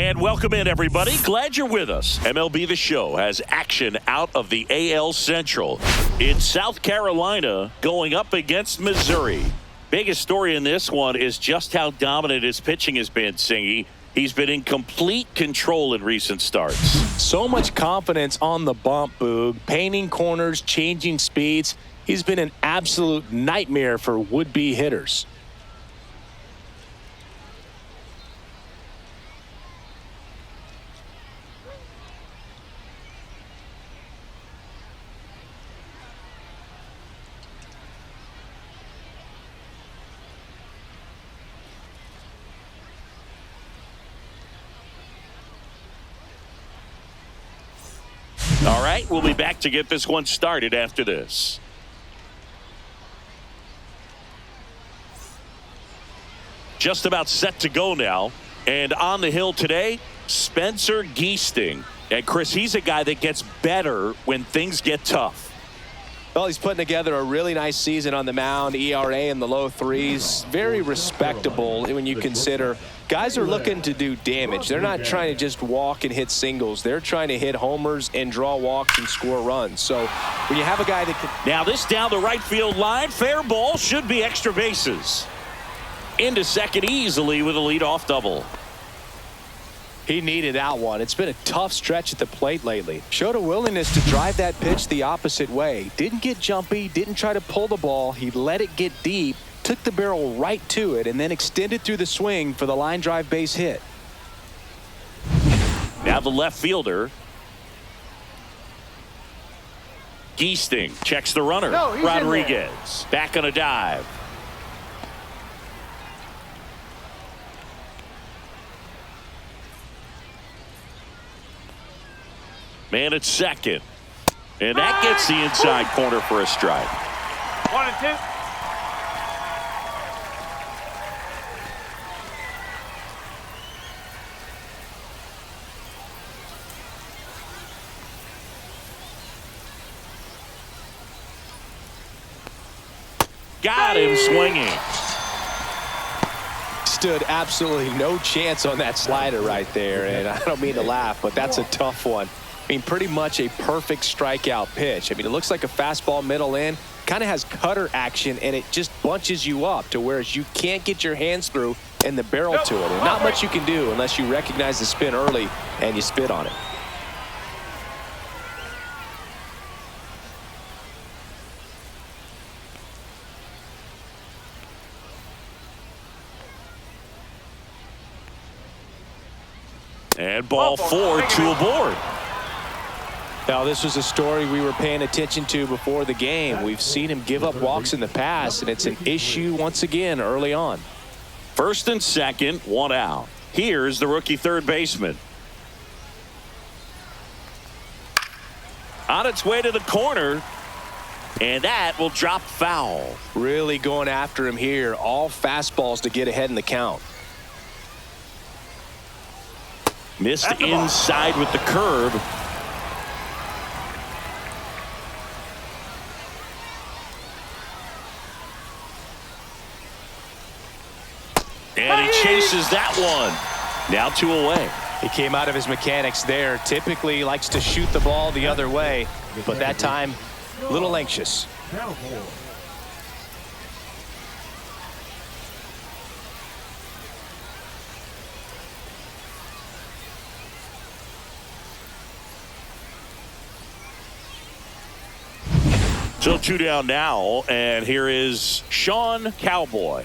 And welcome in, everybody. Glad you're with us. MLB The Show has action out of the AL Central. In South Carolina, going up against Missouri. Biggest story in this one is just how dominant his pitching has been, Singy. He's been in complete control in recent starts. So much confidence on the bump, Boog. Painting corners, changing speeds. He's been an absolute nightmare for would-be hitters. All right, we'll be back to get this one started after this. Just about set to go now. And on the hill today, Spencer Geesting. And Chris, he's a guy that gets better when things get tough. Well, he's putting together a really nice season on the mound. ERA in the low threes. Very respectable when you consider guys are looking to do damage. They're not trying to just walk and hit singles. They're trying to hit homers and draw walks and score runs. So when you have a guy that can... Now this down the right field line. Fair ball, should be extra bases. Into second easily with a leadoff double. He needed that one. It's been a tough stretch at the plate lately. Showed a willingness to drive that pitch the opposite way. Didn't get jumpy, didn't try to pull the ball. He let it get deep, took the barrel right to it, and then extended through the swing for the line drive base hit. Now the left fielder. Geesting checks the runner. Rodriguez back on a dive. Man at second. And that gets the inside corner for a strike. 1-2. Got him swinging. Stood absolutely no chance on that slider right there. And I don't mean to laugh, but that's a tough one. I mean, pretty much a perfect strikeout pitch. I mean, it looks like a fastball middle in. Kind of has cutter action, and it just bunches you up to where you can't get your hands through and the barrel to it. And not much you can do unless you recognize the spin early and you spit on it. And ball four, two aboard. Now, this was a story we were paying attention to before the game. We've seen him give up walks in the past, and it's an issue once again early on. First and second, one out. Here's the rookie third baseman. On its way to the corner, and that will drop foul. Really going after him here. All fastballs to get ahead in the count. Missed inside with the curve. And he chases that one. Now 2 away. He came out of his mechanics there. Typically likes to shoot the ball the other way, but that time a little anxious. So 2 down now, and here is Sean Cowboy.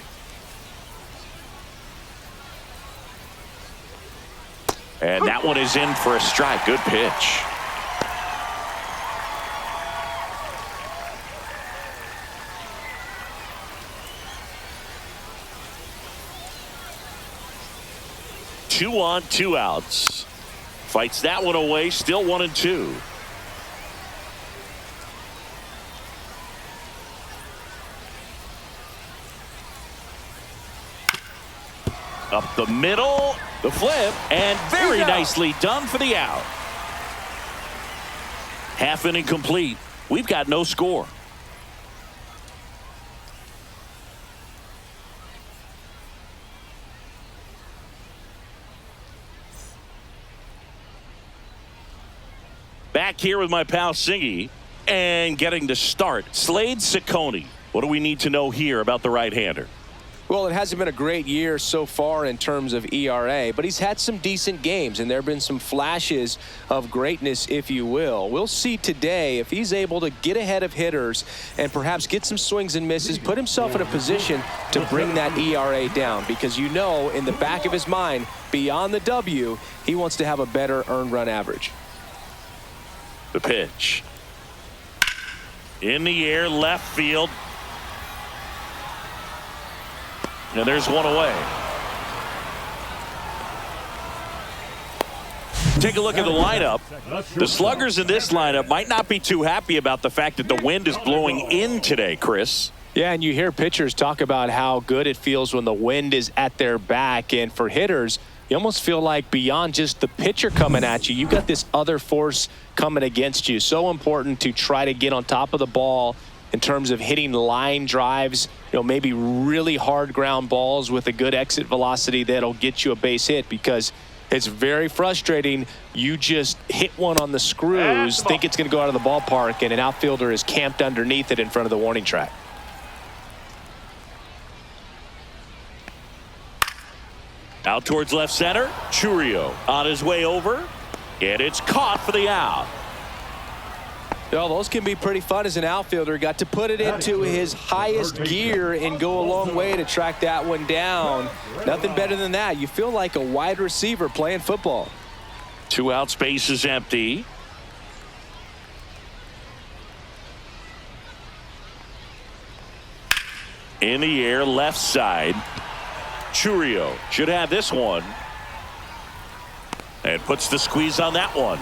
And that one is in for a strike. Good pitch. Two on, 2 outs. Fights that one away. Still 1-2. Up the middle, the flip, and very nicely done for the out. Half inning complete. We've got no score. Back here with my pal Singy, and getting to start, Slade Ciccone. What do we need to know here about the right-hander? Well, it hasn't been a great year so far in terms of ERA, but he's had some decent games, and there have been some flashes of greatness, if you will. We'll see today if he's able to get ahead of hitters and perhaps get some swings and misses, put himself in a position to bring that ERA down, because you know in the back of his mind, beyond the W, he wants to have a better earned run average. The pitch. In the air, left field. And there's one away. Take a look at the lineup. The sluggers in this lineup might not be too happy about the fact that the wind is blowing in today, Chris. Yeah, and you hear pitchers talk about how good it feels when the wind is at their back. And for hitters, you almost feel like beyond just the pitcher coming at you, you've got this other force coming against you. So important to try to get on top of the ball in terms of hitting line drives, maybe really hard ground balls with a good exit velocity that'll get you a base hit, because it's very frustrating. You just hit one on the screws, think it's going to go out of the ballpark, and an outfielder is camped underneath it in front of the warning track. Out towards left center. Churio on his way over, and it's caught for the out. Those can be pretty fun as an outfielder. Got to put it into his highest gear and go a long way to track that one down. Nothing better than that. You feel like a wide receiver playing football. 2 outs, base is empty. In the air, left side. Churio should have this one. And puts the squeeze on that one.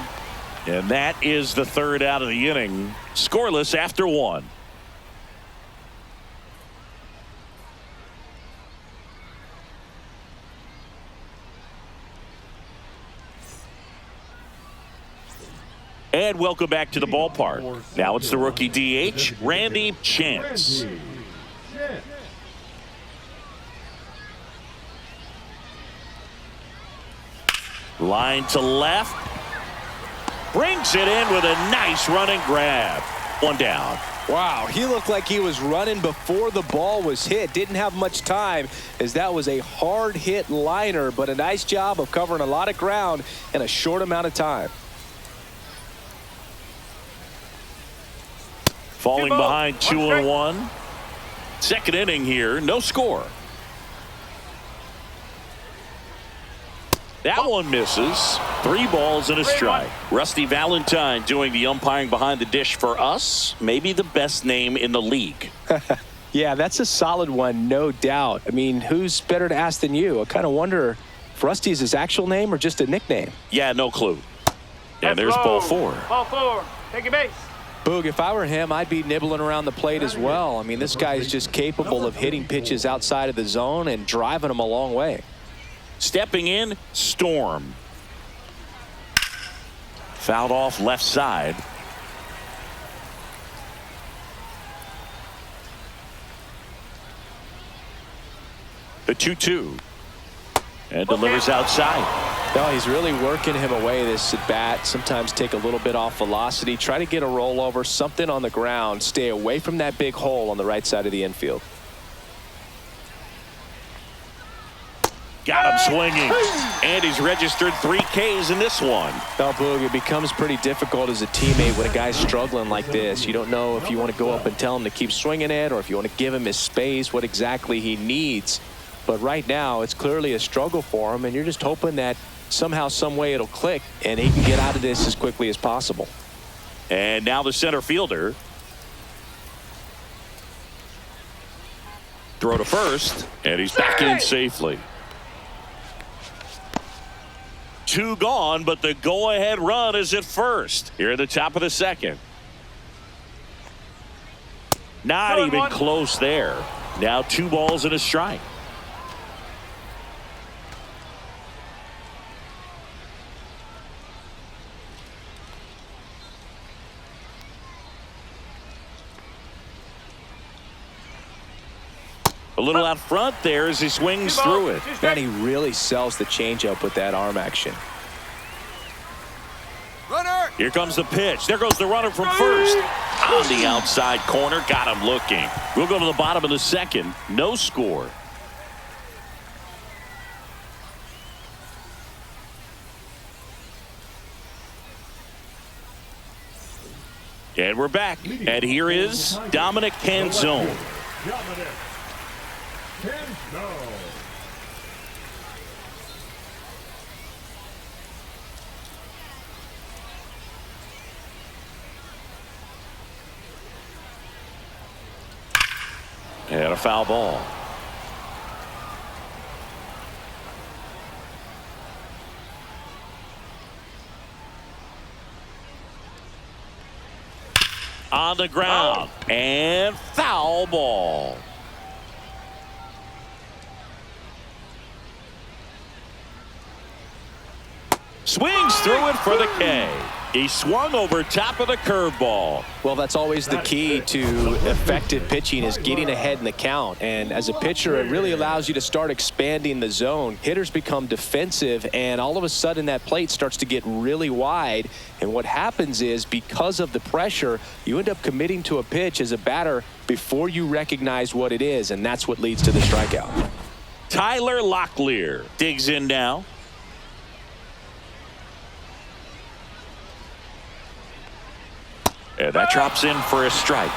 And that is the 3rd out of the inning. Scoreless after 1. And welcome back to the ballpark. Now it's the rookie DH, Randy Chance. Line to left. Brings it in with a nice running grab. 1 down. Wow, he looked like he was running before the ball was hit. Didn't have much time, as that was a hard hit liner, but a nice job of covering a lot of ground in a short amount of time. Falling behind 2-1. 2nd inning here, no score. That one misses. 3 balls and a strike. Rusty Valentine doing the umpiring behind the dish for us. Maybe the best name in the league. Yeah, that's a solid one, no doubt. I mean, who's better to ask than you? I kind of wonder if Rusty is his actual name or just a nickname. Yeah, no clue. And there's ball 4. Ball 4. Take a base. Boog, if I were him, I'd be nibbling around the plate as well. I mean, this guy is just capable of hitting pitches outside of the zone and driving them a long way. Stepping in, Storm. Fouled off left side. The 2-2. And delivers outside. No, he's really working him away this at bat. Sometimes take a little bit off velocity. Try to get a rollover, something on the ground. Stay away from that big hole on the right side of the infield. Got him swinging. And he's registered 3 Ks in this one. Now, Boog, it becomes pretty difficult as a teammate when a guy's struggling like this. You don't know if you want to go up and tell him to keep swinging it, or if you want to give him his space, what exactly he needs. But right now, it's clearly a struggle for him, and you're just hoping that somehow, some way it'll click, and he can get out of this as quickly as possible. And now the center fielder. Throw to first, and he's back in safely. 2 gone, but the go-ahead run is at first. Here at the top of the 2nd. Not even close there. Now 2 balls and a strike. A little out front there as he swings through it. And he really sells the changeup with that arm action. Runner! Here comes the pitch. There goes the runner from first. On the outside corner. Got him looking. We'll go to the bottom of the second. No score. And we're back. And here is Dominic Canzone. Dominic Canzone. And a foul ball. On the ground. And foul ball. Swings through it for the K. He swung over top of the curveball. Well, that's always the key to effective pitching, is getting ahead in the count. And as a pitcher, it really allows you to start expanding the zone. Hitters become defensive, and all of a sudden that plate starts to get really wide. And what happens is, because of the pressure, you end up committing to a pitch as a batter before you recognize what it is, and that's what leads to the strikeout. Tyler Locklear digs in now. And that drops in for a strike.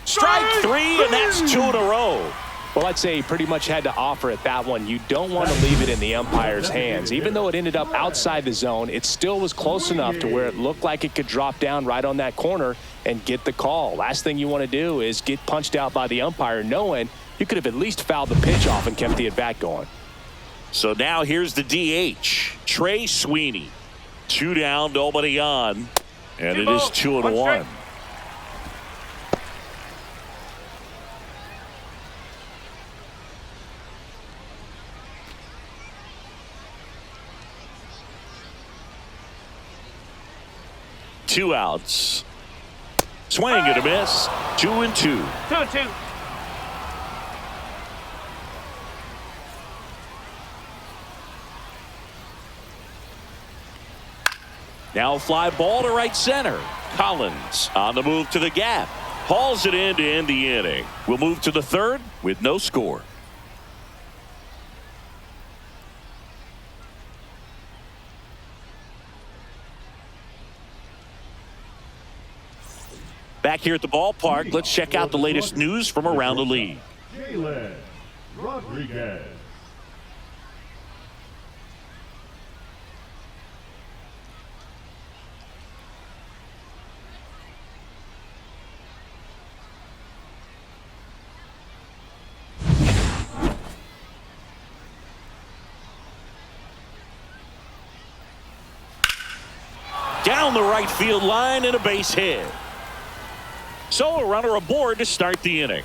Strike three, and that's 2 in a row. Well, I'd say he pretty much had to offer at that one. You don't want to leave it in the umpire's hands. Even though it ended up outside the zone, it still was close enough to where it looked like it could drop down right on that corner and get the call. Last thing you want to do is get punched out by the umpire, knowing you could have at least fouled the pitch off and kept the at-bat going. So now here's the DH, Trey Sweeney. 2 down, nobody on. And it is 2-1. Two outs. Swing and a miss. 2-2. 2-2. Now a fly ball to right center. Collins on the move to the gap. Hauls it in to end the inning. We'll move to the third with no score. Back here at the ballpark, let's check out the latest news from around the league. Jalen Rodriguez. Down the right field line and a base hit. So a runner aboard to start the inning.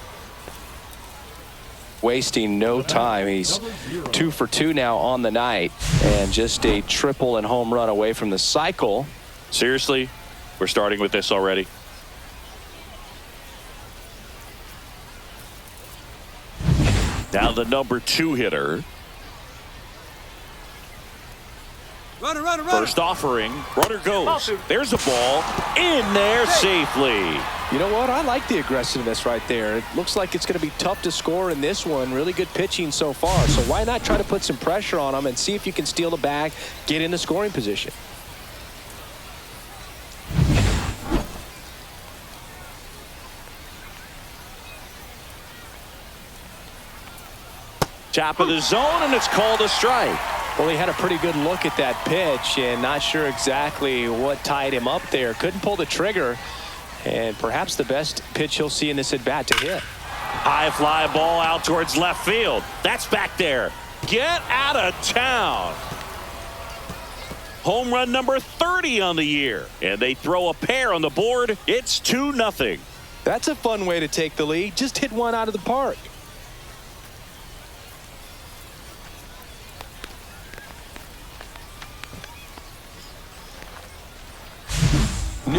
Wasting no time. He's 2 for 2 now on the night, and just a triple and home run away from the cycle. Seriously, we're starting with this already. Now the number 2 hitter. Runner. First offering, runner goes. There's a ball in there safely. You know what? I like the aggressiveness right there. It looks like it's going to be tough to score in this one. Really good pitching so far. So why not try to put some pressure on them and see if you can steal the bag, get in the scoring position. Top of the zone, and it's called a strike. Well, he had a pretty good look at that pitch and not sure exactly what tied him up there. Couldn't pull the trigger, and perhaps the best pitch he'll see in this at-bat to hit. High fly ball out towards left field. That's back there. Get out of town. Home run number 30 on the year. And they throw a pair on the board. It's 2-0. That's a fun way to take the lead. Just hit one out of the park.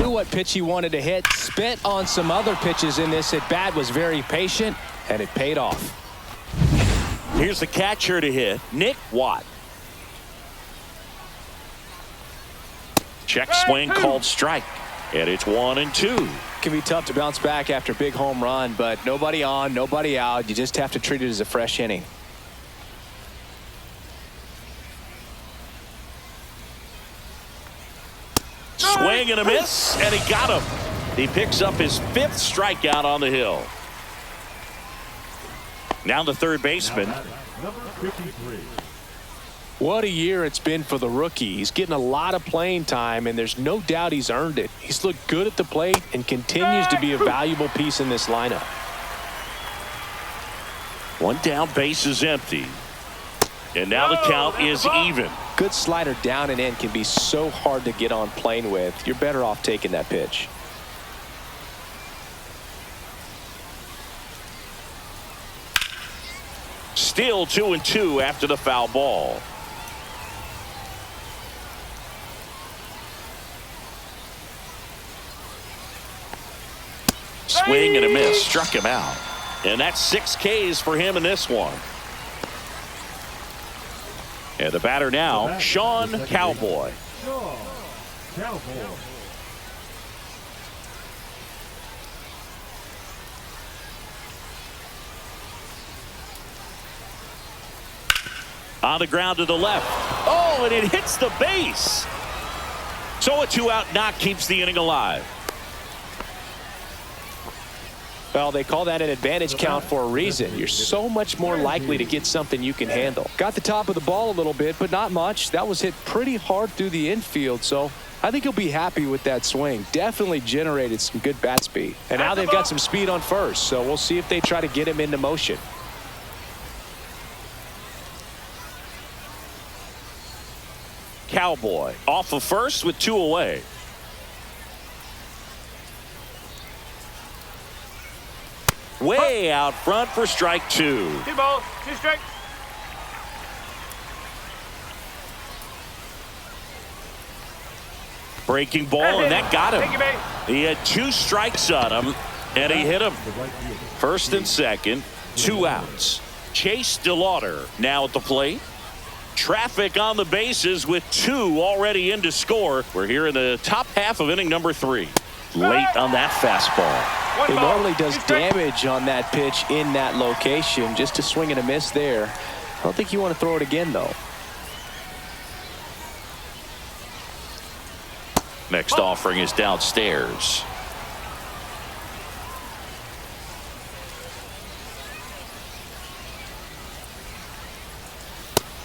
knew what pitch he wanted to hit, spent on some other pitches in this at bat, was very patient, and it paid off. Here's the catcher to hit, Nick Watt. Check swing called strike, and it's 1-2. It can be tough to bounce back after a big home run, but nobody on, nobody out. You just have to treat it as a fresh inning. Swing and a miss, and he got him. He picks up his 5th strikeout on the hill. Now the third baseman. Number 53. What a year it's been for the rookie. He's getting a lot of playing time, and there's no doubt he's earned it. He's looked good at the plate and continues to be a valuable piece in this lineup. One down, base is empty. And now the count is even. Good slider down and in can be so hard to get on plane with. You're better off taking that pitch. Still 2-2 after the foul ball. Swing and a miss, struck him out. And that's 6 Ks for him in this one. And the batter now, Sean Cowboy. Sean Cowboy. On the ground to the left. Oh, and it hits the base. So a 2-out knock keeps the inning alive. Well, they call that an advantage count for a reason. You're so much more likely to get something you can handle. Got the top of the ball a little bit, but not much. That was hit pretty hard through the infield, so I think he'll be happy with that swing. Definitely generated some good bat speed. And now they've got some speed on first, so we'll see if they try to get him into motion. Cowboy off of first with 2 away. Way out front for strike 2. 2 balls, 2 strikes. Breaking ball, and that got Thank you, him. mate. He had 2 strikes on him, and he hit him. First and second, 2 outs. Chase DeLauder now at the plate. Traffic on the bases with 2 already in to score. We're here in the top half of inning number 3. Late on that fastball. He normally does damage on that pitch in that location. Just a swing and a miss there. I don't think you want to throw it again, though. Next offering is downstairs.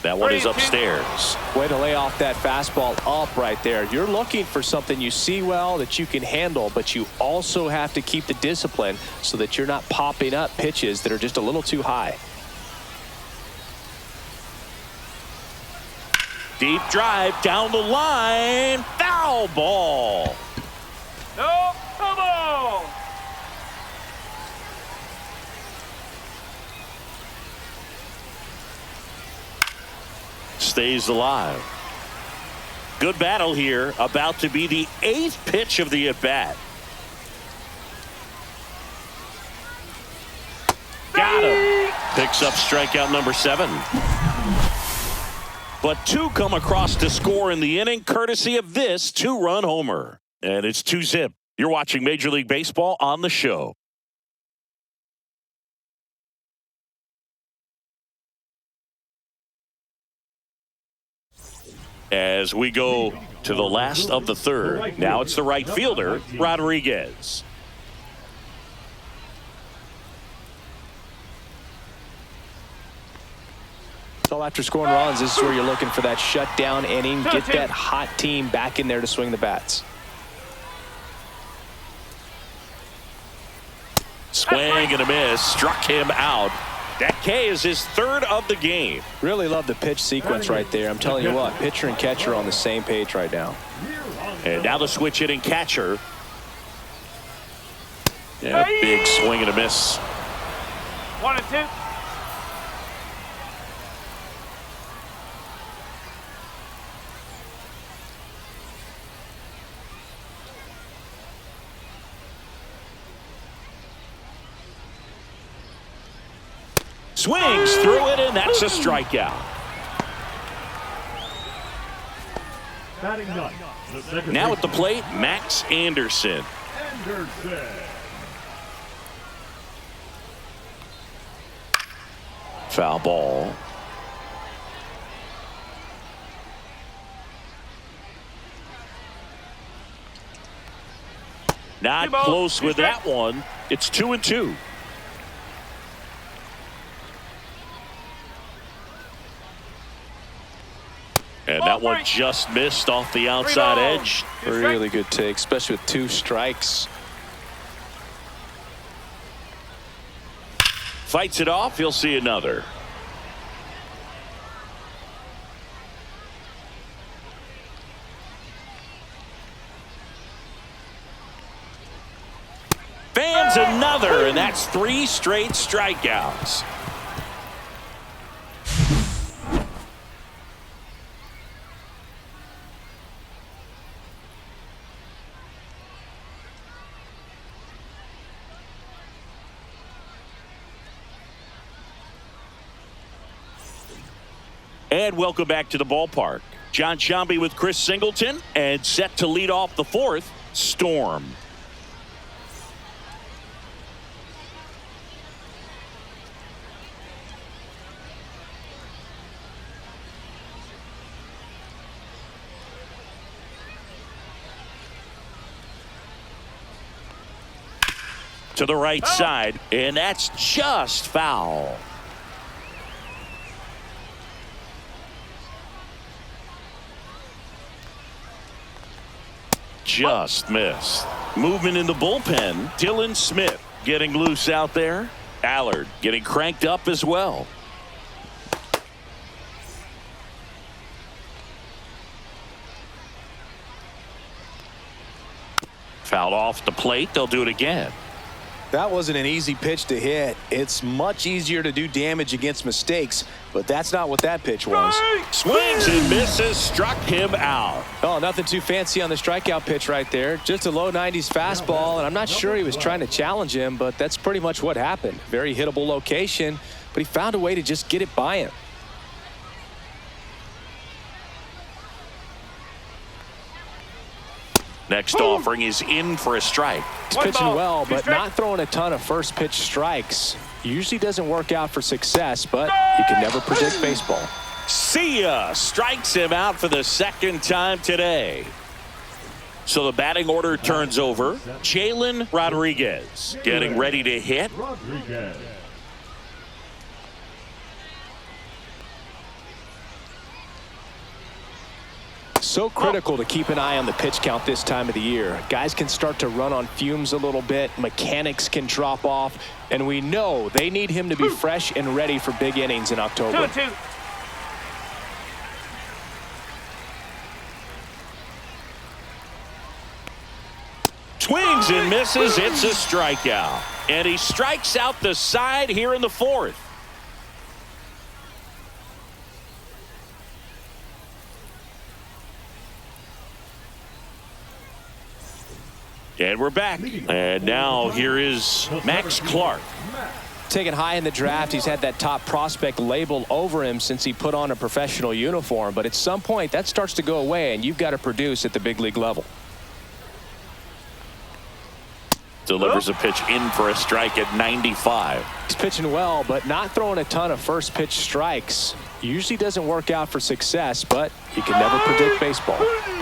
That one is upstairs. Way to lay off that fastball up right there. You're looking for something you see well that you can handle, but you also have to keep the discipline so that you're not popping up pitches that are just a little too high. Deep drive down the line. Foul ball. No, no ball. Stays alive. Good battle here. About to be the 8th pitch of the at-bat. Got him. Picks up strikeout number 7. But 2 come across to score in the inning, courtesy of this 2-run homer. And it's 2-zip. You're watching Major League Baseball on the show. As we go to the last of the third, now it's the right fielder, Rodriguez. So after scoring runs, this is where you're looking for that shutdown inning. Get that hot team back in there to swing the bats. Swing and a miss, struck him out. That K is his 3rd of the game. Really love the pitch sequence right there. I'm telling you what, pitcher and catcher are on the same page right now. And now the switch hitting catcher. Yeah, big swing and a miss. 1 and 2. Swings through it, and that's a strikeout. Batting ninth, the second Now at the baseman, plate, Max Anderson. Anderson. Foul ball. Not close with that one. It's 2-2. And that one just missed off the outside edge. Really good take, especially with 2 strikes. Fights it off. He'll see another. Fans another, and that's 3 straight strikeouts. And welcome back to the ballpark. John Sciambi with Chris Singleton, and set to lead off the 4th, Storm. To the right side, and that's just foul. Just missed. Movement in the bullpen. Dylan Smith getting loose out there. Allard getting cranked up as well. Fouled off the plate. They'll do it again. That wasn't an easy pitch to hit. It's much easier to do damage against mistakes, but that's not what that pitch was. Swings and misses, struck him out. Oh, nothing too fancy on the strikeout pitch right there. Just a low 90s fastball, and I'm not sure he was trying to challenge him, but that's pretty much what happened. Very hittable location, but he found a way to just get it by him. Next offering is in for a strike. He's pitching well, but not throwing a ton of first pitch strikes. Usually doesn't work out for success, but you can never predict baseball. See ya! Strikes him out for the 2nd time today. So the batting order turns over. Jalen Rodriguez getting ready to hit. Rodriguez. So critical to keep an eye on the pitch count this time of the year. Guys can start to run on fumes a little bit. Mechanics can drop off. And we know they need him to be fresh and ready for big innings in October. 2-2. Swings and misses. It's a strikeout. And he strikes out the side here in the 4th. And we're back. And now here is Max Clark. Taken high in the draft, he's had that top prospect label over him since he put on a professional uniform. But at some point, that starts to go away, and you've got to produce at the big league level. Delivers a pitch in for a strike at 95. He's pitching well, but not throwing a ton of first pitch strikes. Usually doesn't work out for success, but you can never predict baseball.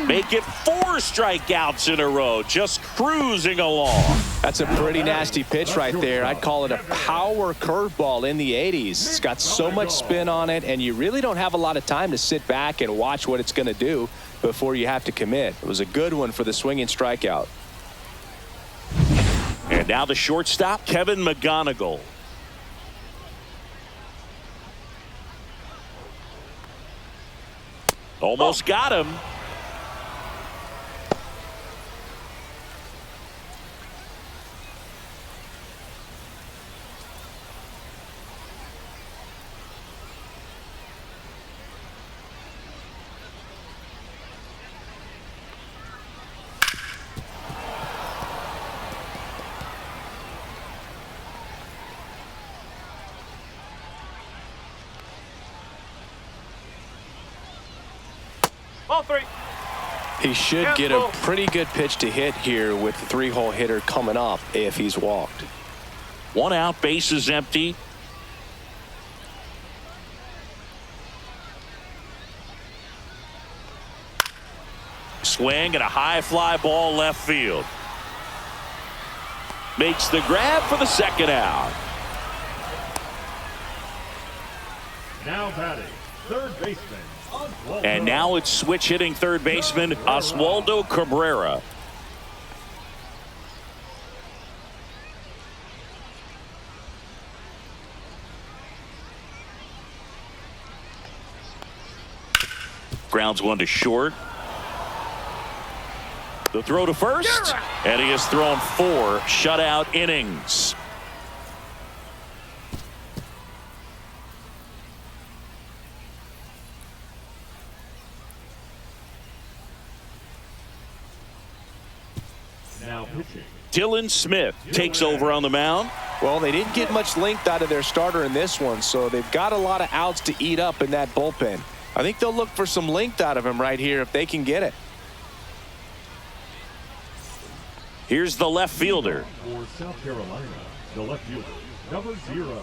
Make it 4 strikeouts in a row, just cruising along. That's a pretty nasty pitch right there. I'd call it a power curveball in the 80s. It's got so much spin on it, and you really don't have a lot of time to sit back and watch what it's going to do before you have to commit. It was a good one for the swinging strikeout. And now the shortstop, Kevin McGonigal. Almost got him. Ball 3. He should get a pretty good pitch to hit here with the 3-hole hitter coming up if he's walked. 1 out, bases empty. Swing and a high fly ball left field. Makes the grab for the 2nd out. Now batting, third baseman, Oswaldo. And now it's switch hitting third baseman Oswaldo Cabrera. Grounds 1 to short. The throw to first, and he has thrown 4 shutout innings. Now pitching. Dylan Smith takes over on the mound. Well, they didn't get much length out of their starter in this one, so they've got a lot of outs to eat up in that bullpen. I think they'll look for some length out of him right here if they can get it. Here's the left fielder. For South Carolina, the left fielder, number 0.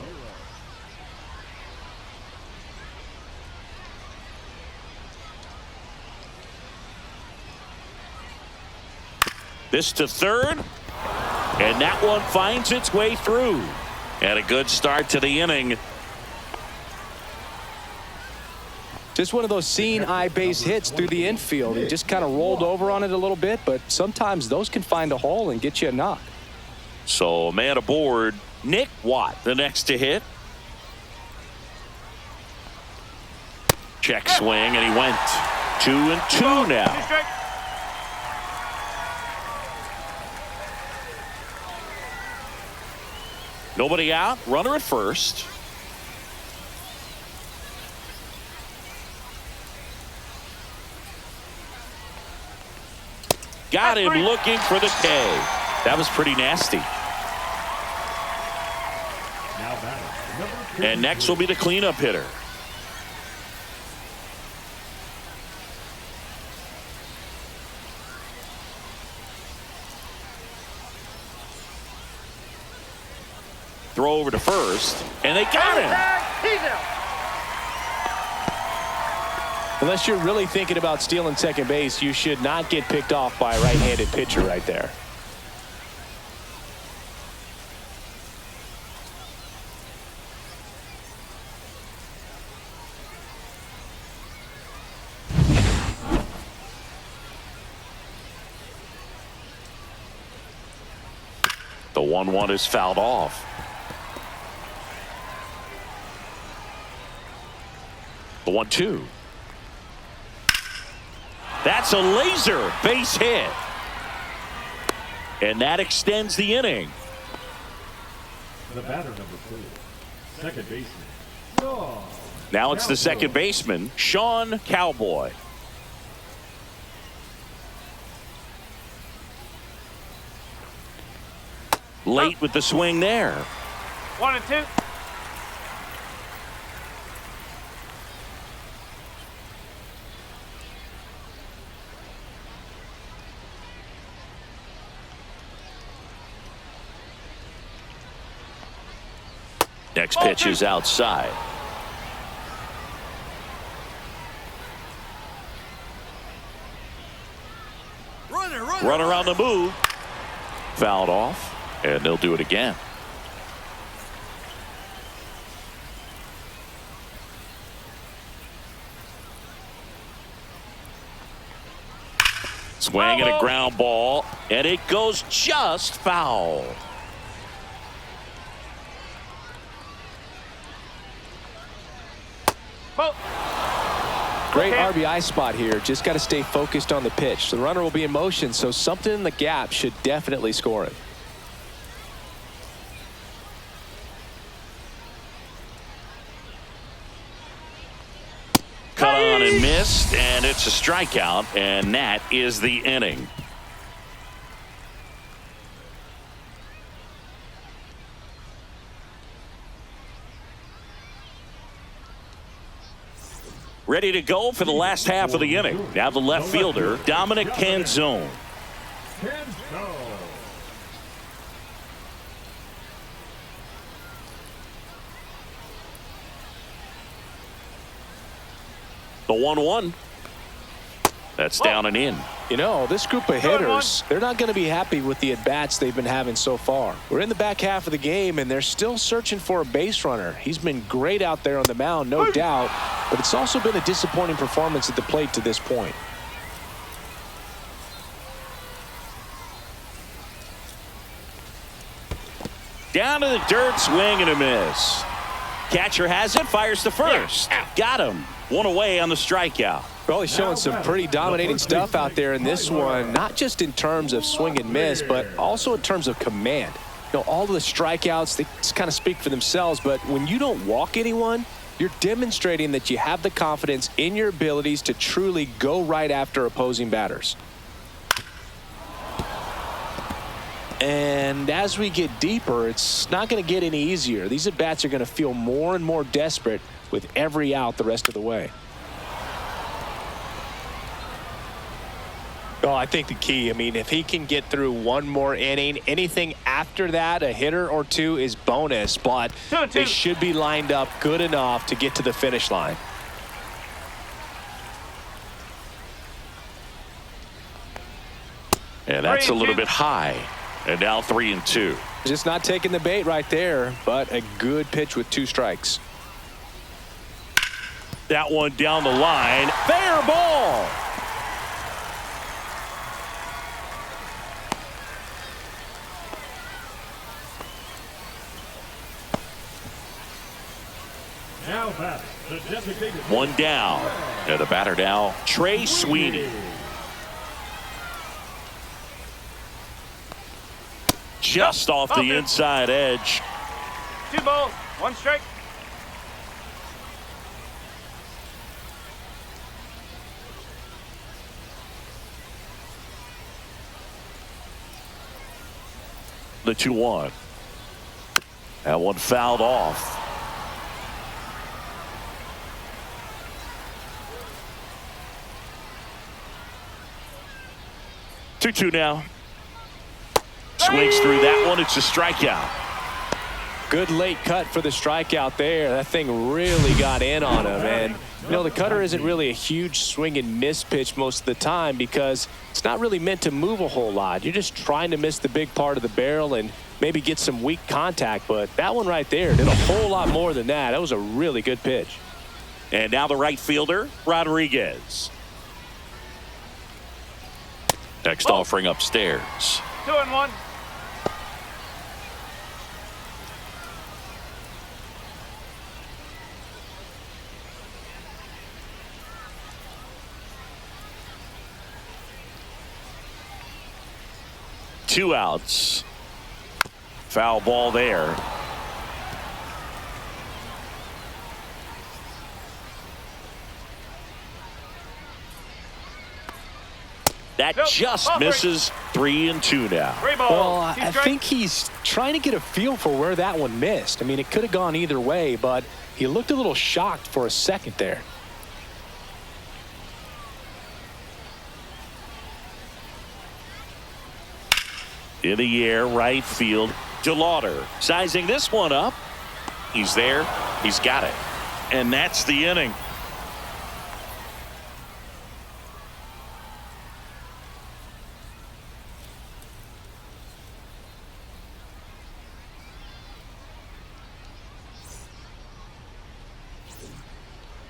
This to third, and that one finds its way through. And a good start to the inning. Just one of those seeing eye base hits through the infield. He just kind of rolled over on it a little bit, but sometimes those can find a hole and get you a knock. So a man aboard, Nick Watt, the next to hit. Check swing, and he went 2-2 now. Nobody out, runner at first. Got him looking for the K. That was pretty nasty. Now batting, number 2. And next will be the cleanup hitter. Throw over to first, and they got him. He's out. Unless you're really thinking about stealing second base, you should not get picked off by a right-handed pitcher right there. The 1-1 is fouled off. The 1-2. That's a laser base hit. And that extends the inning. The batter, number 4, second baseman, Shawn. Now it's the second baseman, Shawn Cowboy. Late with the swing there. 1-2. Next pitch is outside. Runner on the move. Fouled off, and they'll do it again. Swing and a ground ball, and it goes just foul. Great RBI spot here. Just got to stay focused on the pitch. The runner will be in motion, so something in the gap should definitely score it. Cut on and missed, and it's a strikeout, and that is the inning. ready to go for the last half of the inning. Now the left fielder, Dominic Canzone. The 1-1. That's down and in. You know, this group of hitters, they're not going to be happy with the at-bats they've been having so far. We're in the back half of the game, and they're still searching for a base runner. He's been great out there on the mound, no doubt, but it's also been a disappointing performance at the plate to this point. Down to the dirt, swing and a miss. Catcher has it, fires to first. Got him. One away on the strikeout. Well, he's showing some pretty dominating stuff out there in this one, not just in terms of swing and miss, but also in terms of command. You know, all of the strikeouts, they just kind of speak for themselves, but when you don't walk anyone, you're demonstrating that you have the confidence in your abilities to truly go right after opposing batters. And as we get deeper, it's not going to get any easier. These at-bats are going to feel more and more desperate with every out the rest of the way. Oh, I think the key, I mean, if he can get through one more inning, anything after that, a hitter or two is bonus, but they should be lined up good enough to get to the finish line. And that's a little bit high. And now 3-2. Just not taking the bait right there, but a good pitch with 2 strikes. That one down the line. Fair ball. Now batting, the designated One down. And the batter now, Trey Sweeney. Just off the inside edge. 2 balls, 1 strike. The 2-1. That one fouled off. Two now. Swings through that one. It's a strikeout. Good late cut for the strikeout there. That thing really got in on him. And, you know, the cutter isn't really a huge swing and miss pitch most of the time because it's not really meant to move a whole lot. You're just trying to miss the big part of the barrel and maybe get some weak contact. But that one right there did a whole lot more than that. That was a really good pitch. And now the right fielder, Rodriguez. Next offering upstairs. 2-1. Two outs. Foul ball there. That just misses. 3-2 now. 3 balls. Well, I think he's trying to get a feel for where that one missed. I mean, it could have gone either way, but he looked a little shocked for a second there. In the air, right field. DeLauder sizing this one up. He's there. He's got it. And that's the inning.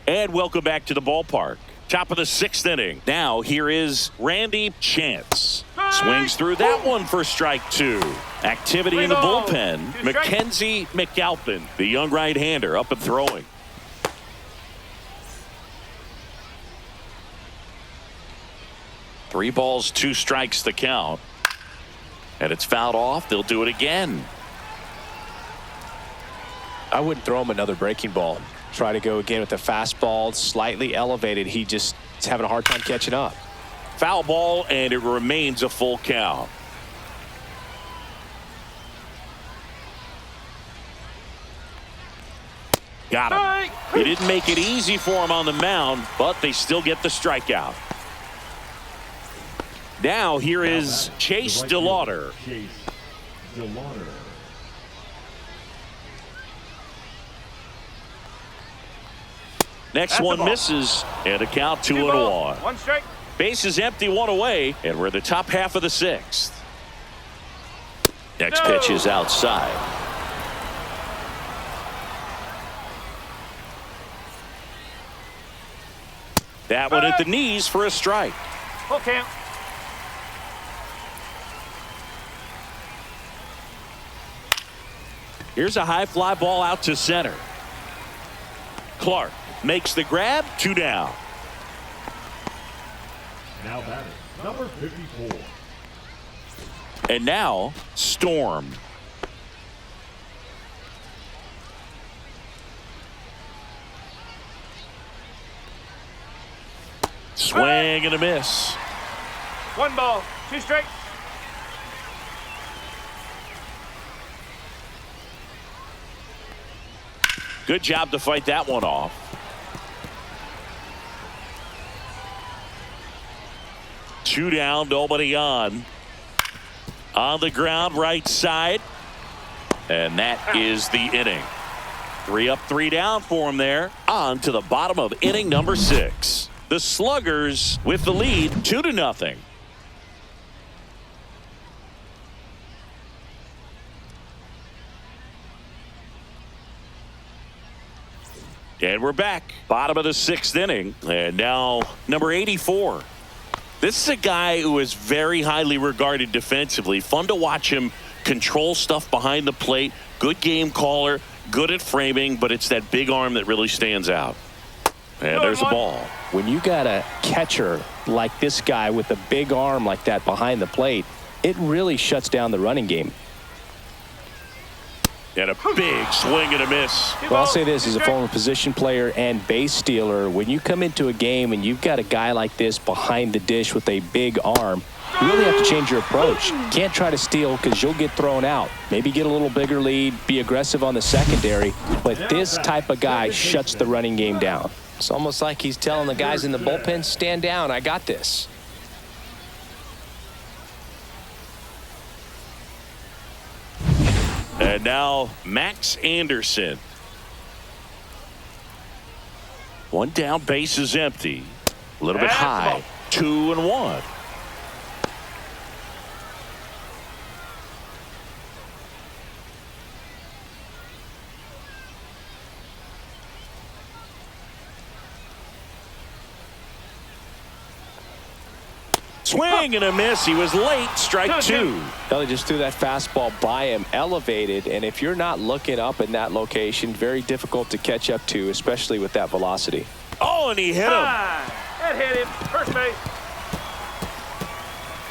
And welcome back to the ballpark. Top of the 6th inning. Now here is Randy Chance. Swings through that one for strike 2. Activity in the bullpen. Mackenzie McAlpin, the young right-hander, up and throwing. Three balls, 2 strikes the count. And it's fouled off. They'll do it again. I wouldn't throw him another breaking ball. Try to go again with the fastball, slightly elevated. He just is having a hard time catching up. Foul ball, and it remains a full count. Got him. He didn't make it easy for him on the mound, but they still get the strikeout. Now here is Chase DeLauder. Chase DeLauder. Next That's one the ball. misses, and a count 2 Two and balls, 1. one strike. Base is empty, 1 away, and we're in the top half of the 6th. Next No. pitch is outside. That one at the knees for a strike. Full count. Here's a high fly ball out to center. Clark makes the grab, 2 down. Now batter, number 54. And now Storm. Swing and a miss. 1 ball, 2 strikes. Good job to fight that one off. Two down, nobody on. On the ground, right side. And that is the inning. 3 up, 3 down for him there. On to the bottom of inning number 6. The Sluggers with the lead, 2-0. And we're back. Bottom of the 6th inning. And now number 84. This is a guy who is very highly regarded defensively. Fun to watch him control stuff behind the plate. Good game caller. Good at framing. But it's that big arm that really stands out. And there's a ball. When you got a catcher like this guy with a big arm like that behind the plate, it really shuts down the running game. And a big swing and a miss. Well, I'll say this as a former position player and base stealer. When you come into a game and you've got a guy like this behind the dish with a big arm, you really have to change your approach. Can't try to steal because you'll get thrown out. Maybe get a little bigger lead, be aggressive on the secondary. But this type of guy shuts the running game down. It's almost like he's telling the guys in the bullpen, stand down, I got this. And now Max Anderson. One down, base is empty. A little bit high. 2-1. Swing and a miss. He was late. Strike 2. Well, they just threw that fastball by him, elevated, and if you're not looking up in that location, very difficult to catch up to, especially with that velocity. Oh, and he hit him. That hit him. First base.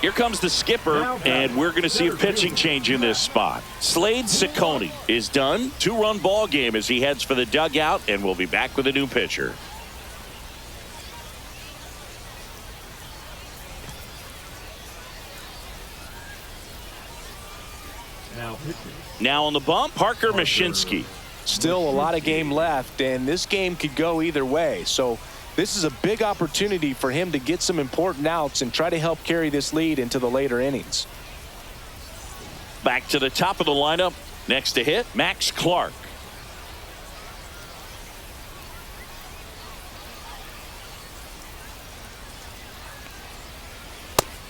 Here comes the skipper, and we're going to see a pitching change in this spot. Slade Ciccone is done. 2-run ball game as he heads for the dugout, and we'll be back with a new pitcher. Now on the bump, Parker Mashinsky. Still a lot of game left, and this game could go either way. So this is a big opportunity for him to get some important outs and try to help carry this lead into the later innings. Back to the top of the lineup. Next to hit, Max Clark.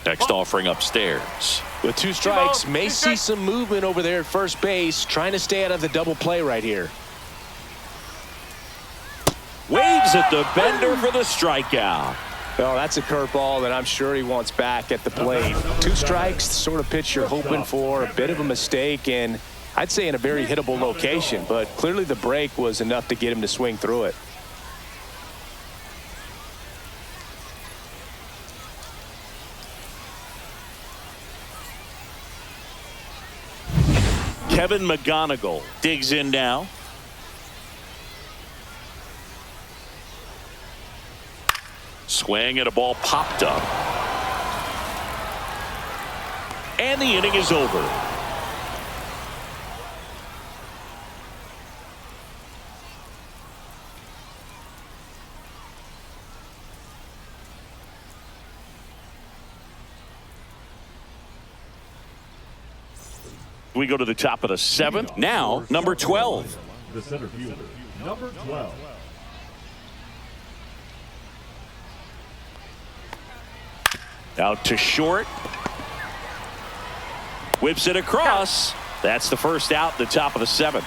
Next offering upstairs. With 2 strikes, may see some movement over there at first base, trying to stay out of the double play right here. Waves at the bender for the strikeout. Well, that's a curveball that I'm sure he wants back at the plate. 2 strikes, the sort of pitch you're hoping for, a bit of a mistake, and I'd say in a very hittable location, but clearly the break was enough to get him to swing through it. Kevin McGonigal digs in now. Swing and a ball popped up. And the inning is over. We go to the top of the 7th. Now, number 12. The center fielder, number 12. Out to short. Whips it across. That's the first out, the top of the 7th.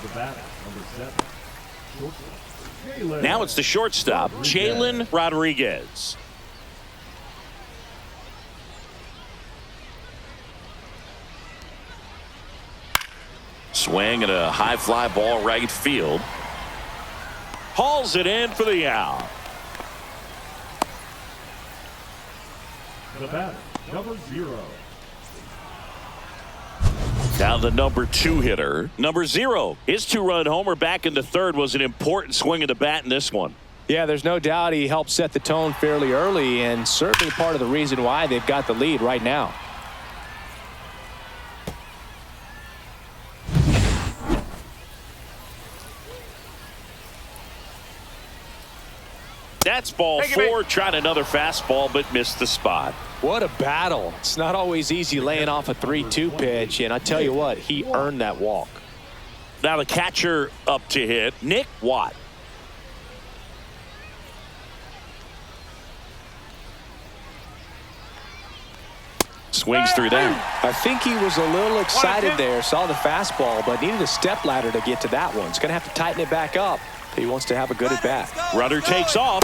The batter, number 7. Shortstop. Now it's the shortstop, Jalen Rodriguez. Swing and a high fly ball right field. Hauls it in for the out. The batter, number 0. Now the number 2 hitter, number 0. His 2-run homer back into third was an important swing of the bat in this one. Yeah, there's no doubt he helped set the tone fairly early, and certainly part of the reason why they've got the lead right now. That's ball 4. Tried another fastball, but missed the spot. What a battle. It's not always easy laying off a 3-2 pitch, and I tell you what, he earned that walk. Now the catcher up to hit, Nick Watt. Swings through that. I think he was a little excited there, saw the fastball, but needed a step ladder to get to that one. He's going to have to tighten it back up if he wants to have a good at-bat. Runner takes off,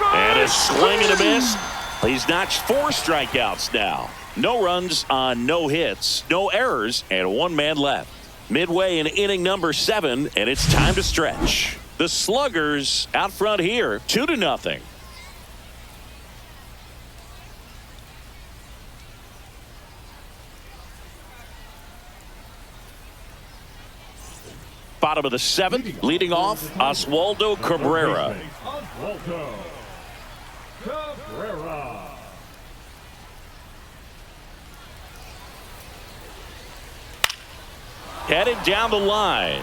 and a swing and a miss. He's notched 4 strikeouts now. No runs on no hits, no errors, and 1 man left. Midway in inning number 7, and it's time to stretch. The Sluggers out front here, 2-0. Bottom of the 7th, leading off, Oswaldo Cabrera. Oswaldo Cabrera. Headed down the line.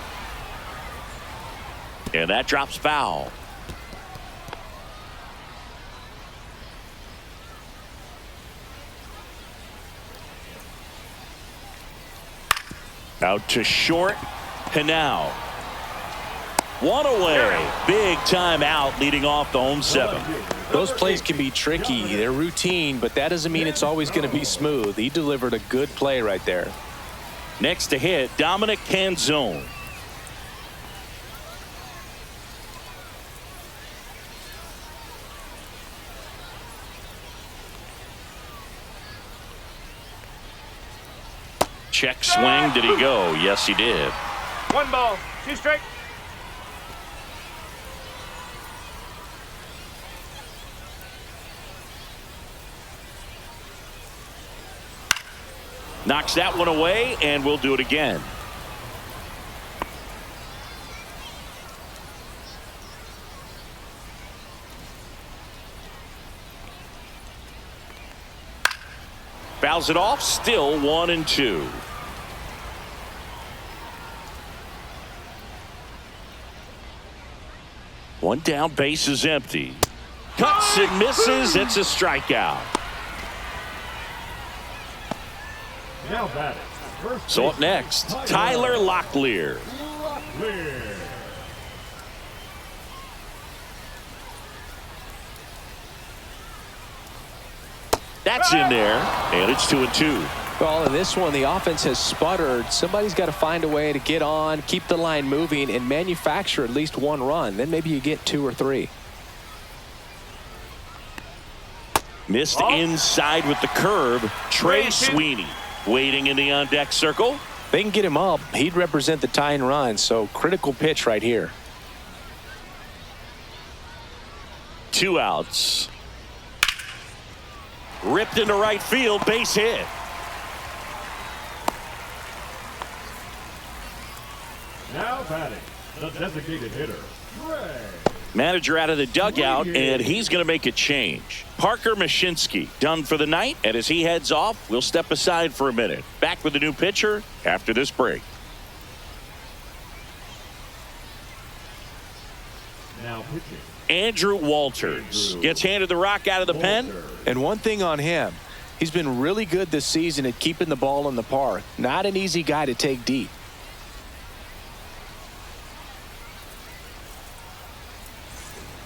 And that drops foul. Out to short. Hanau. One away. Big time out leading off the home 7. Those plays can be tricky. They're routine, but that doesn't mean it's always going to be smooth. He delivered a good play right there. Next to hit, Dominic Canzone. Check swing. Did he go? Yes, he did. 1 ball, 2 strikes. Knocks that one away, and we'll do it again. Fouls it off, still 1-2. One down, base is empty. Cuts and misses. It's a strikeout. Now batting. So up next, Tyler Locklear. That's in there, and it's 2-2. Well, in this one, the offense has sputtered. Somebody's got to find a way to get on, keep the line moving, and manufacture at least 1 run. Then maybe you get 2 or 3. Missed inside with the curve. Trey Sweeney waiting in the on-deck circle. They can get him up. He'd represent the tying run, so critical pitch right here. 2 outs. Ripped into right field, base hit. Now batting, the designated hitter, Trey. Manager out of the dugout, and he's going to make a change. Parker Mashinsky done for the night, and as he heads off, we'll step aside for a minute. Back with the new pitcher after this break. Now pitching. Andrew Walters gets handed the rock out of the pen. And one thing on him, He's been really good this season at keeping the ball in the park. Not an easy guy to take deep.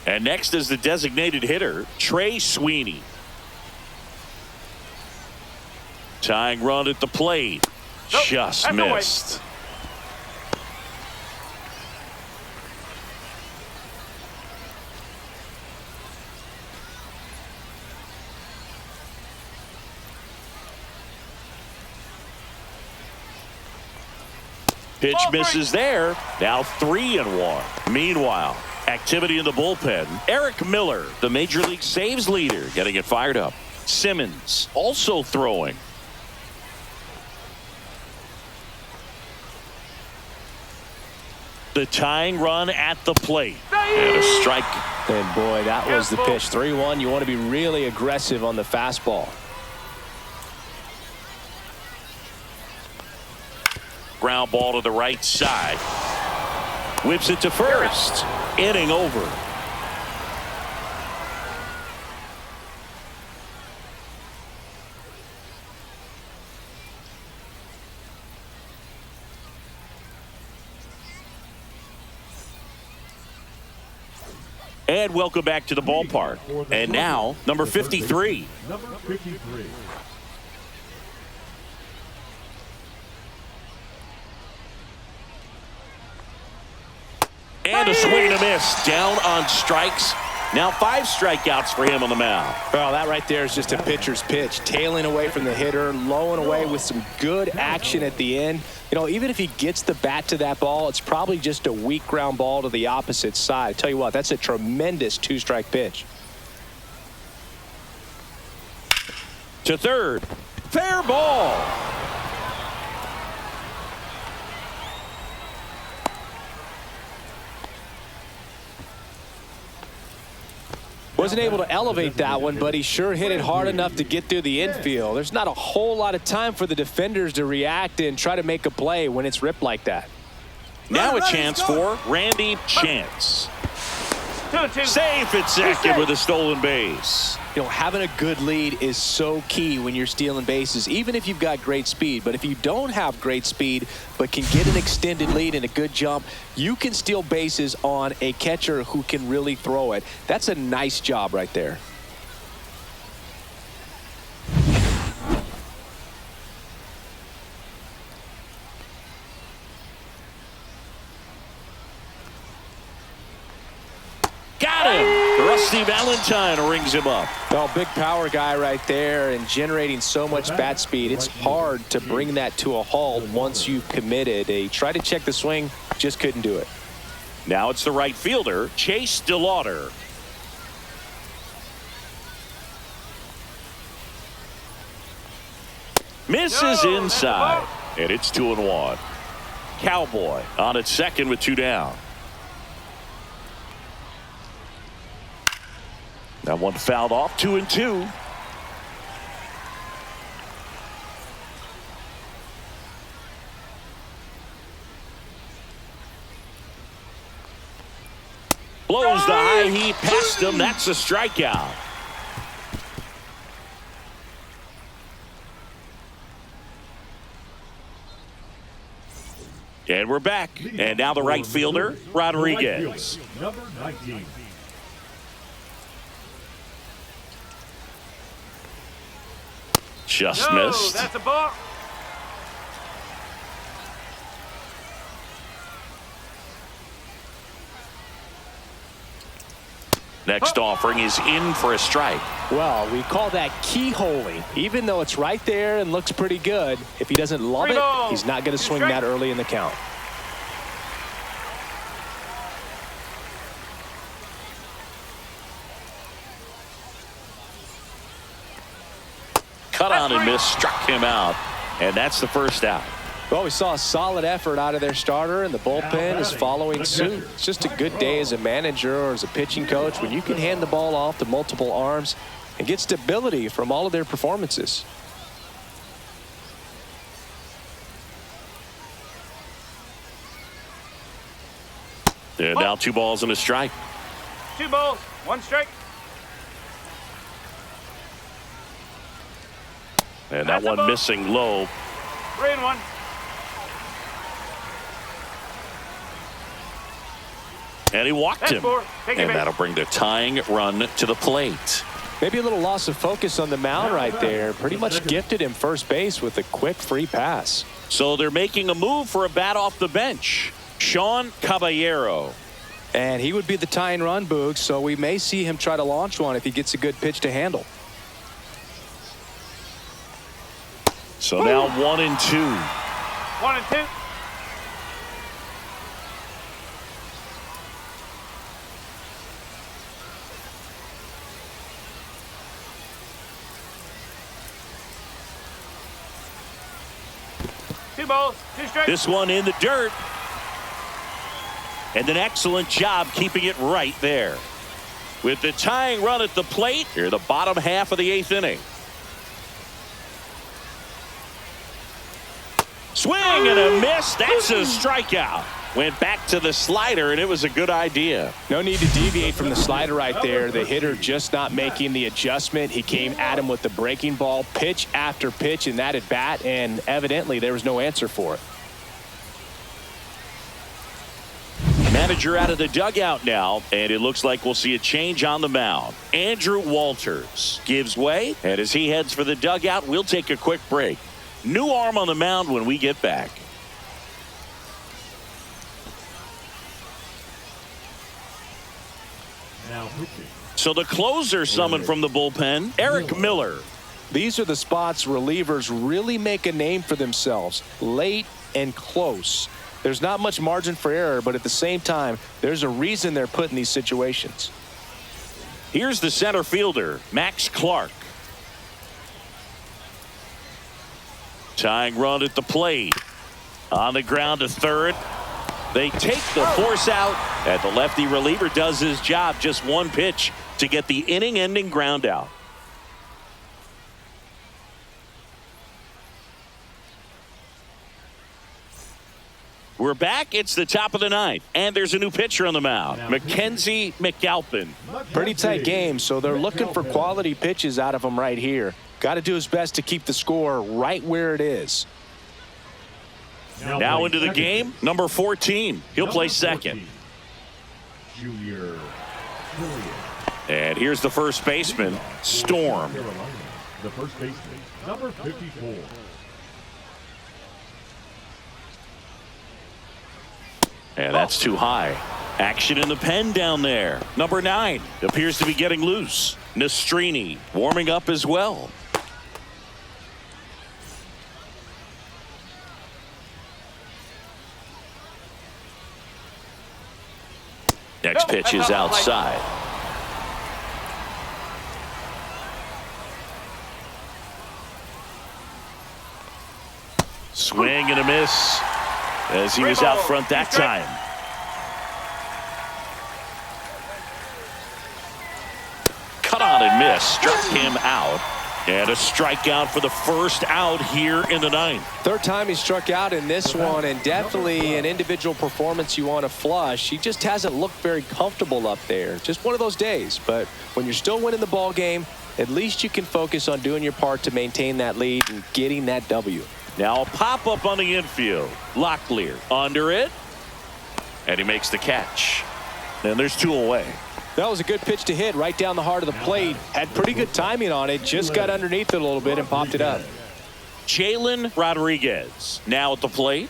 And next is the designated hitter, Trey Sweeney. Tying run at the plate. Nope, Just that's away. missed. Pitch misses there. Now 3-1. Meanwhile, activity in the bullpen. Eric Miller, the Major League saves leader, getting it fired up. Simmons also throwing. The tying run at the plate. And a strike. And boy, that was the pitch. 3-1. You want to be really aggressive on the fastball. Ground ball to the right side. Whips it to first. Inning over. And welcome back to the ballpark. And now, number 53. Number 53. And a swing and a miss. Down on strikes. Now 5 strikeouts for him on the mound. Well, that right there is just a pitcher's pitch. Tailing away from the hitter, low and away with some good action at the end. You know, even if he gets the bat to that ball, it's probably just a weak ground ball to the opposite side. I tell you what, that's a tremendous 2-strike pitch. To third. Fair ball. Wasn't able to elevate that one, but he sure hit it hard enough to get through the infield. There's not a whole lot of time for the defenders to react and try to make a play when it's ripped like that. Now a chance for Randy Chance. 2-2. Safe at second with a stolen base. You know, having a good lead is so key when you're stealing bases, even if you've got great speed. But if you don't have great speed but can get an extended lead and a good jump, you can steal bases on a catcher who can really throw it. That's a nice job right there. Got him. Rusty Valentine rings him up. Well, big power guy right there and generating so much bat speed. It's hard to bring that to a halt once you've committed. They tried to check the swing, just couldn't do it. Now it's the right fielder, Chase DeLauder. Misses inside. And it's 2-1. Cowboy on at second with 2 down. That one fouled off. 2-2. Blows the high heat past him. That's a strikeout. And we're back. And now the right fielder, Rodriguez. Number 19. Just No, missed. that's a ball. Next offering is in for a strike. Well, we call that keyholing. Even though it's right there and looks pretty good, if he doesn't love it, he's not going to swing that early in the count. Cut on and miss, struck him out. And that's the first out. Well, we saw a solid effort out of their starter, and the bullpen is following suit. It's just a good day as a manager or as a pitching coach when you can hand the ball off to multiple arms and get stability from all of their performances. And now 2 balls and a strike. 2 balls, 1 strike. And that one missing low. 3-1. And he walked him. And that'll bring the tying run to the plate. Maybe a little loss of focus on the mound right there. Pretty much gifted him first base with a quick free pass. So they're making a move for a bat off the bench. Sean Caballero. And he would be the tying run, Boog, so we may see him try to launch one if he gets a good pitch to handle. So now 1-2. 1-2. Two balls, two strikes. This one in the dirt. And an excellent job keeping it right there. With the tying run at the plate, here the bottom half of the 8th inning. Swing and a miss. That's a strikeout. Went back to the slider, and it was a good idea. No need to deviate from the slider right there. The hitter just not making the adjustment. He came at him with the breaking ball, pitch after pitch in that at bat, and evidently there was no answer for it. Manager out of the dugout now, and it looks like we'll see a change on the mound. Andrew Walters gives way, and as he heads for the dugout, we'll take a quick break. New arm on the mound when we get back. Now pitching. So the closer summoned from the bullpen, Eric Miller. These are the spots relievers really make a name for themselves, late and close. There's not much margin for error, but at the same time, there's a reason they're put in these situations. Here's the center fielder, Max Clark. Tying run at the plate. On the ground to third. They take the force out, and the lefty reliever does his job. Just one pitch to get the inning-ending ground out. We're back. It's the top of the ninth, and there's a new pitcher on the mound, Mackenzie McAlpin. Pretty tight game, so they're looking for quality pitches out of him right here. Got to do his best to keep the score right where it is. Now into the game, number 14. He'll play second. Junior. And here's the first baseman, Storm. The first baseman, number 54. And that's too high. Action in the pen down there. Number 9 appears to be getting loose. Nastrini warming up as well. Next pitch is outside. Swing and a miss as he was out front that time. Cut on and miss. Struck him out. And a strikeout for the first out here in the ninth. Third time he struck out in this one, and definitely an individual performance you want to flush. He just hasn't looked very comfortable up there. Just one of those days. But when you're still winning the ball game, at least you can focus on doing your part to maintain that lead and getting that W. Now a pop-up on the infield. Locklear under it. And he makes the catch. And there's 2 away. That was a good pitch to hit right down the heart of the plate. Had pretty good timing on it. Just got underneath it a little bit and popped it up. Jalen Rodriguez now at the plate.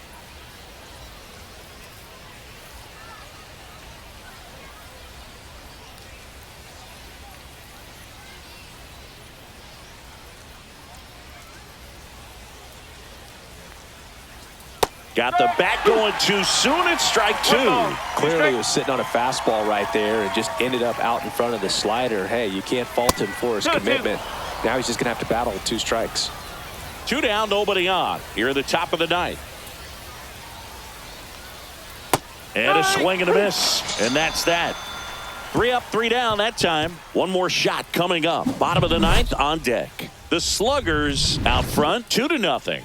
Got the bat going too soon. It's strike 2. Clearly he was sitting on a fastball right there and just ended up out in front of the slider. Hey, you can't fault him for his commitment. Now he's just going to have to battle with 2 strikes. 2 down, nobody on. Here at the top of the ninth. And a swing and a miss. And that's that. 3 up, 3 down that time. One more shot coming up. Bottom of the ninth on deck. The Sluggers out front 2-0.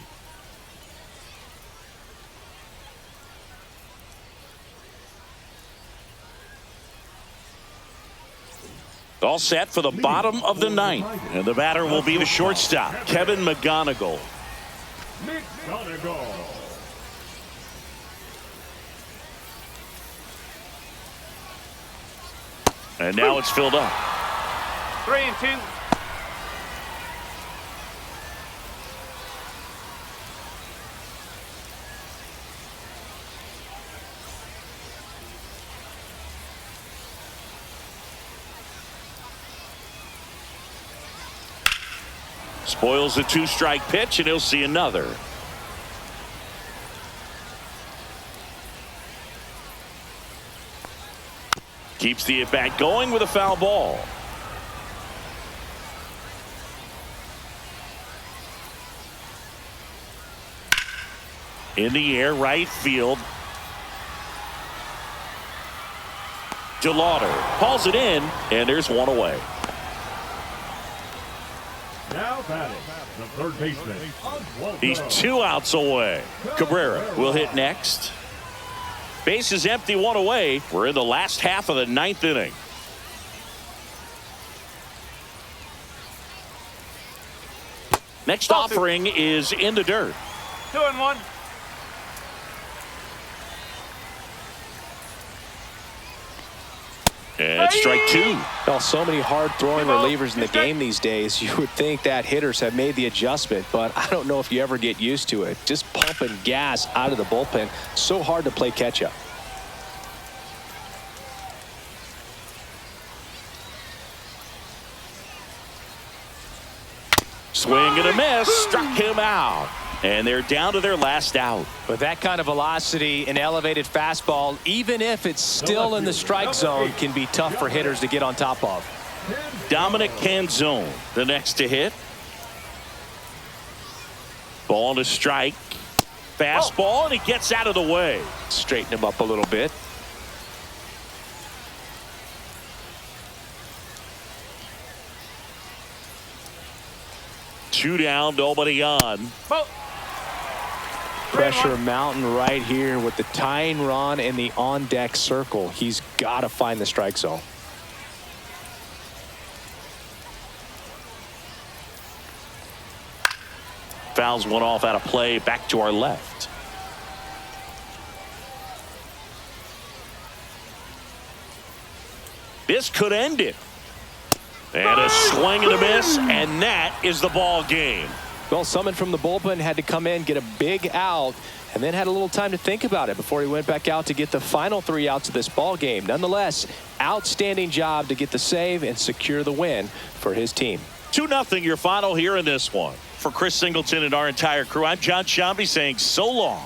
All set for the bottom of the ninth. And the batter will be the shortstop, Kevin McGonigal. McGonigal. And now it's filled up. 3-2. Spoils the 2-strike pitch, and he'll see another. Keeps the at-bat going with a foul ball. In the air, right field. DeLauder hauls it in, and there's one away. Now batting, the third baseman. He's 2 outs away. Cabrera will hit next. Base is empty, 1 away. We're in the last half of the 9th inning. Next offering is in the dirt. 2-1. And strike 2. Well, so many hard-throwing relievers in the game these days. You would think that hitters have made the adjustment, but I don't know if you ever get used to it. Just pumping gas out of the bullpen. So hard to play catch-up. Swing and a miss. Struck him out. And they're down to their last out. With that kind of velocity, an elevated fastball, even if it's still in the strike zone, can be tough for hitters to get on top of. Dominic Canzone, the next to hit. Ball to strike. Fastball, and he gets out of the way. Straighten him up a little bit. Two down, nobody on. Pressure mountain right here with the tying run in the on-deck circle. He's got to find the strike zone. Fouls one off out of play, back to our left. This could end it. And a swing and a miss, and that is the ball game. Well, someone from the bullpen had to come in, get a big out, and then had a little time to think about it before he went back out to get the final 3 outs of this ball game. Nonetheless, outstanding job to get the save and secure the win for his team. 2-0 your final here in this one. For Chris Singleton and our entire crew, I'm John Shambi saying so long.